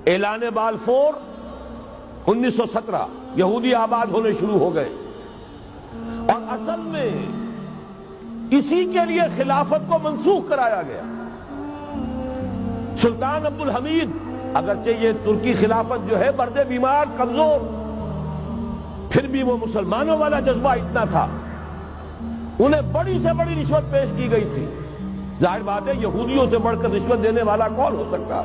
اعلان بالفور 1917 یہودی آباد ہونے شروع ہو گئے، اور اصل میں اسی کے لیے خلافت کو منسوخ کرایا گیا۔ سلطان عبد الحمید، اگرچہ یہ ترکی خلافت جو ہے برد بیمار کمزور، پھر بھی وہ مسلمانوں والا جذبہ اتنا تھا، انہیں بڑی سے بڑی رشوت پیش کی گئی تھی۔ ظاہر بات ہے یہودیوں سے بڑھ کر رشوت دینے والا کون ہو سکتا،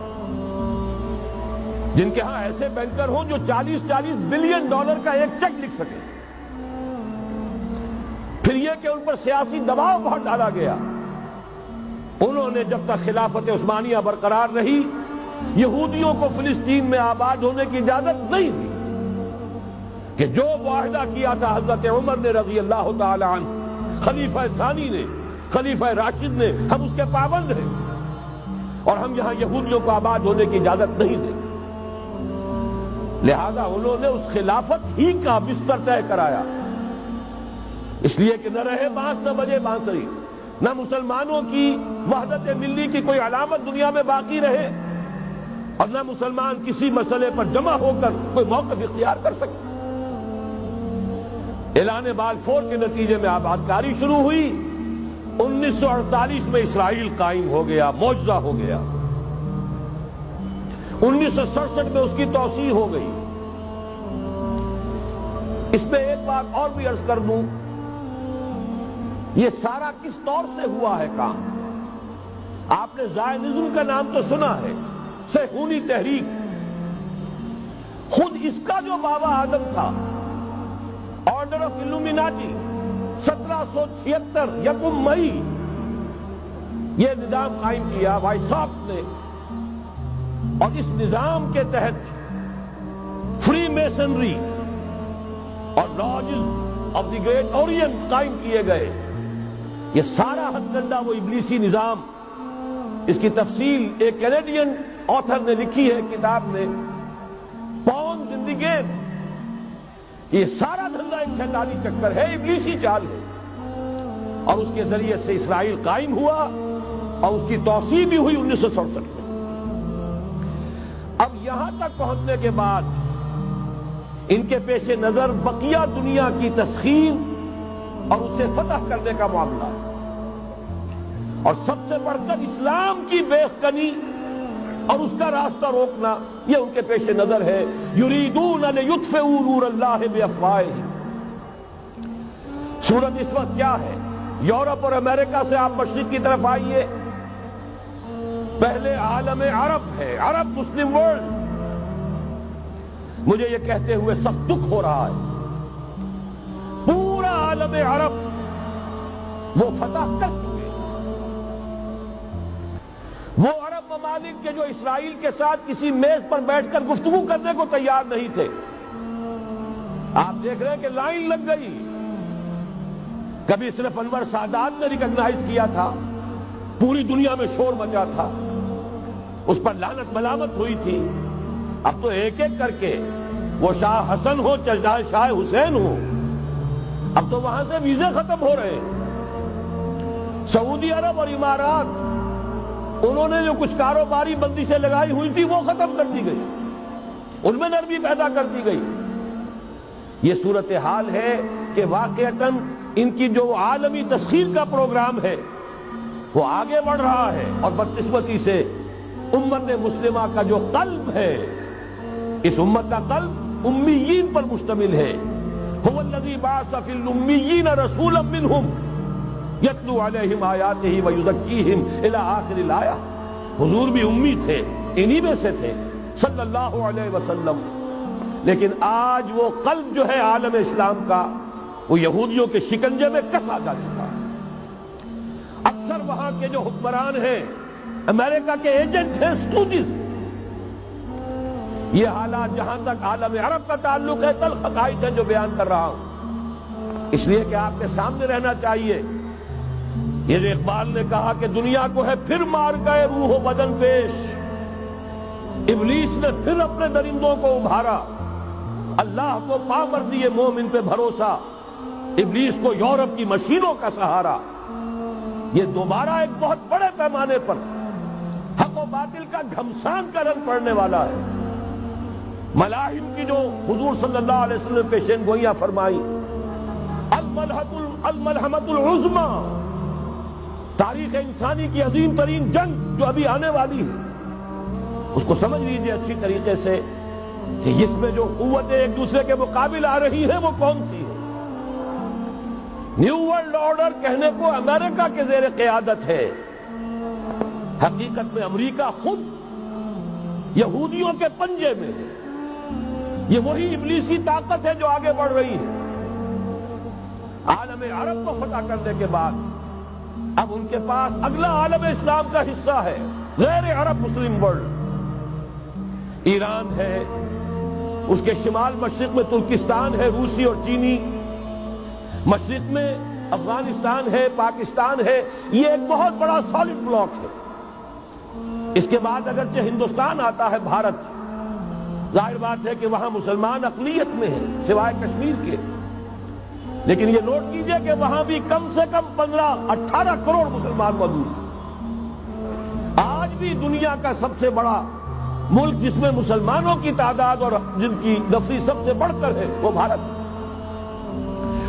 جن کے ہاں ایسے بینکر ہوں جو 40 بلین ڈالر کا ایک چیک لکھ سکے۔ پھر یہ کہ ان پر سیاسی دباؤ بہت ڈالا گیا۔ انہوں نے جب تک خلافت عثمانیہ برقرار رہی، یہودیوں کو فلسطین میں آباد ہونے کی اجازت نہیں دی، کہ جو معاہدہ کیا تھا حضرت عمر نے رضی اللہ تعالی عنہ، خلیفہ ثانی نے، خلیفہ راشد نے، ہم اس کے پابند ہیں، اور ہم یہاں یہودیوں کو آباد ہونے کی اجازت نہیں دیں۔ لہذا انہوں نے اس خلافت ہی کا بستر طے کرایا، اس لیے کہ نہ رہے بانس نہ بجے بانسری، نہ مسلمانوں کی وحدت ملی کی کوئی علامت دنیا میں باقی رہے، اور نہ مسلمان کسی مسئلے پر جمع ہو کر کوئی موقف اختیار کر سکے۔ اعلان بالفور کے نتیجے میں آبادکاری شروع ہوئی۔ 1948 میں اسرائیل قائم ہو گیا، معجزہ ہو گیا۔ 1967 میں اس کی توسیع ہو گئی۔ اس میں ایک بات اور بھی عرض کر دوں، یہ سارا کس طور سے ہوا ہے کام؟ آپ نے زائنزم کا نام تو سنا ہے، صہیونی تحریک۔ خود اس کا جو بابا آدم تھا، آرڈر آف الومیناٹی، 1776 یکم مئی یہ نظام قائم کیا وائساپ نے، اور اس نظام کے تحت فری میسنری اور lodges of the great Orient قائم کیے گئے۔ یہ سارا ہتھ کنڈا وہ ابلیسی نظام، اس کی تفصیل ایک کینیڈین آتھر نے لکھی ہے کتاب میں، پاؤنز ان دی گیم۔ یہ سارا دھندا ایک شیطانی چکر ہے، ابلیسی چال ہے، اور اس کے ذریعے سے اسرائیل قائم ہوا، اور اس کی توسیع بھی ہوئی 1967 میں۔ اب یہاں تک پہنچنے کے بعد ان کے پیش نظر بقیہ دنیا کی تسخیر اور اسے فتح کرنے کا معاملہ ہے، اور سب سے بڑھ کر اسلام کی بیخکنی اور اس کا راستہ روکنا، یہ ان کے پیش نظر ہے۔ یریدون لیطفئوا نور اللہ بافواہہم۔ صورت اس وقت کیا ہے؟ یورپ اور امریکہ سے آپ مشرق کی طرف آئیے، پہلے عالم عرب ہے، عرب مسلم ورلڈ۔ مجھے یہ کہتے ہوئے سخت دکھ ہو رہا ہے، پورا عالم عرب وہ فتح کر چکے، وہ عرب ممالک کے جو اسرائیل کے ساتھ کسی میز پر بیٹھ کر گفتگو کرنے کو تیار نہیں تھے۔ آپ دیکھ رہے ہیں کہ لائن لگ گئی۔ کبھی صرف انور سادات نے ریکگنائز کیا تھا، پوری دنیا میں شور مچا تھا، اس پر لعنت ملامت ہوئی تھی۔ اب تو ایک ایک کر کے، وہ شاہ حسن ہو چاہے شاہ حسین ہو، اب تو وہاں سے ویزے ختم ہو رہے ہیں۔ سعودی عرب اور امارات، انہوں نے جو کچھ کاروباری بندشیں لگائی ہوئی تھی وہ ختم کر دی گئی، ان میں نرمی پیدا کر دی گئی۔ یہ صورتحال ہے کہ واقعتاً ان کی جو عالمی تسخیر کا پروگرام ہے وہ آگے بڑھ رہا ہے، اور بدقسمتی سے امت مسلمہ کا جو قلب ہے، اس امت کا قلب امیین پر مشتمل ہے۔ هو الذی بعث فی الامیین رسولا منہم یتلو علیہم آیاتہ ویزکیہم الی آخر الآیہ۔ حضور بھی امی تھے، انہی میں سے تھے صلی اللہ علیہ وسلم، لیکن آج وہ قلب جو ہے عالم اسلام کا، وہ یہودیوں کے شکنجے میں کسا جا چکا ہے۔ اکثر وہاں کے جو حکمران ہیں، امریکہ کے ایجنٹ ہیں، اسٹوڈنٹس۔ یہ حالات جہاں تک عالم عرب کا تعلق ہے، تلخ حقائق ہیں جو بیان کر رہا ہوں، اس لیے کہ آپ کے سامنے رہنا چاہیے۔ یہ جو اقبال نے کہا کہ دنیا کو ہے پھر مار گئے روح و بدن پیش، ابلیس نے پھر اپنے درندوں کو ابھارا، اللہ کو پاور دیے مومن پہ بھروسہ، ابلیس کو یورپ کی مشینوں کا سہارا۔ یہ دوبارہ ایک بہت بڑے پیمانے پر حق و باطل کا گھمسان کا رنگ پڑنے والا ہے۔ ملاحم کی جو حضور صلی اللہ علیہ وسلم نے پیشین گوئیاں فرمائی، الملحمۃ العظمی، تاریخ انسانی کی عظیم ترین جنگ جو ابھی آنے والی ہے، اس کو سمجھ لیجیے اچھی طریقے سے کہ اس میں جو قوتیں ایک دوسرے کے مقابل آ رہی ہیں وہ کون سی ہے۔ نیو ورلڈ آرڈر کہنے کو امریکہ کے زیر قیادت ہے، حقیقت میں امریکہ خود یہودیوں کے پنجے میں ہے۔ یہ وہی ابلیسی طاقت ہے جو آگے بڑھ رہی ہے۔ عالم عرب کو فتح کرنے کے بعد اب ان کے پاس اگلا عالم اسلام کا حصہ ہے، غیر عرب مسلم ورلڈ۔ ایران ہے، اس کے شمال مشرق میں ترکستان ہے، روسی اور چینی، مشرق میں افغانستان ہے، پاکستان ہے۔ یہ ایک بہت بڑا سالڈ بلاک ہے۔ اس کے بعد اگرچہ ہندوستان آتا ہے، بھارت، ظاہر بات ہے کہ وہاں مسلمان اقلیت میں ہیں سوائے کشمیر کے، لیکن یہ نوٹ کیجئے کہ وہاں بھی کم سے کم 15-18 کروڑ مسلمان موجود ہیں۔ آج بھی دنیا کا سب سے بڑا ملک جس میں مسلمانوں کی تعداد اور جن کی نفری سب سے بڑھ کر ہے وہ بھارت۔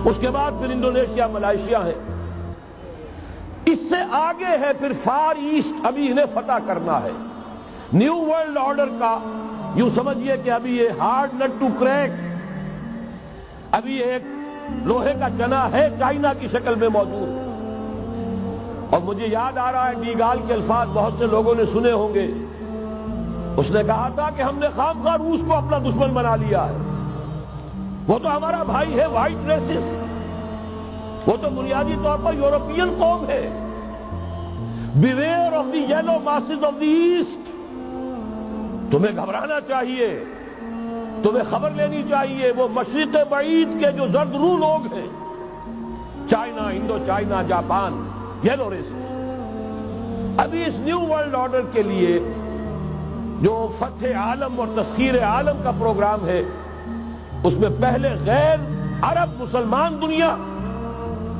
اس کے بعد پھر انڈونیشیا، ملائیشیا ہے، اس سے آگے ہے پھر فار ایسٹ، ابھی انہیں فتح کرنا ہے۔ نیو ورلڈ آرڈر کا یوں سمجھیے کہ ابھی یہ ہارڈ نٹ ٹو کریک، ابھی ایک لوہے کا چنا ہے، چائنا کی شکل میں موجود۔ اور مجھے یاد آ رہا ہے ڈیگال کے الفاظ بہت سے لوگوں نے سنے ہوں گے، اس نے کہا تھا کہ ہم نے خام خواہ روس کو اپنا دشمن بنا لیا ہے، وہ تو ہمارا بھائی ہے، وائٹ ریسسٹ، وہ تو بنیادی طور پر یورپین قوم ہے۔ Beware of the yellow masses of the east, تمہیں گھبرانا چاہیے، تمہیں خبر لینی چاہیے، وہ مشرق بعید کے جو زرد رو لوگ ہیں، China, Indo China, Japan, yellow races. ابھی اس نیو ورلڈ آرڈر کے لیے جو فتح عالم اور تسخیر عالم کا پروگرام ہے، اس میں پہلے غیر عرب مسلمان دنیا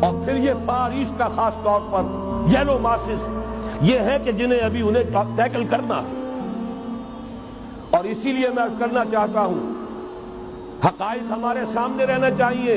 اور پھر یہ فار ایسٹ کا خاص طور پر یلو ماسز، یہ ہے کہ جنہیں ابھی انہیں ٹیکل کرنا ہے۔ اور اسی لیے میں کرنا چاہتا ہوں، حقائق ہمارے سامنے رہنا چاہیے۔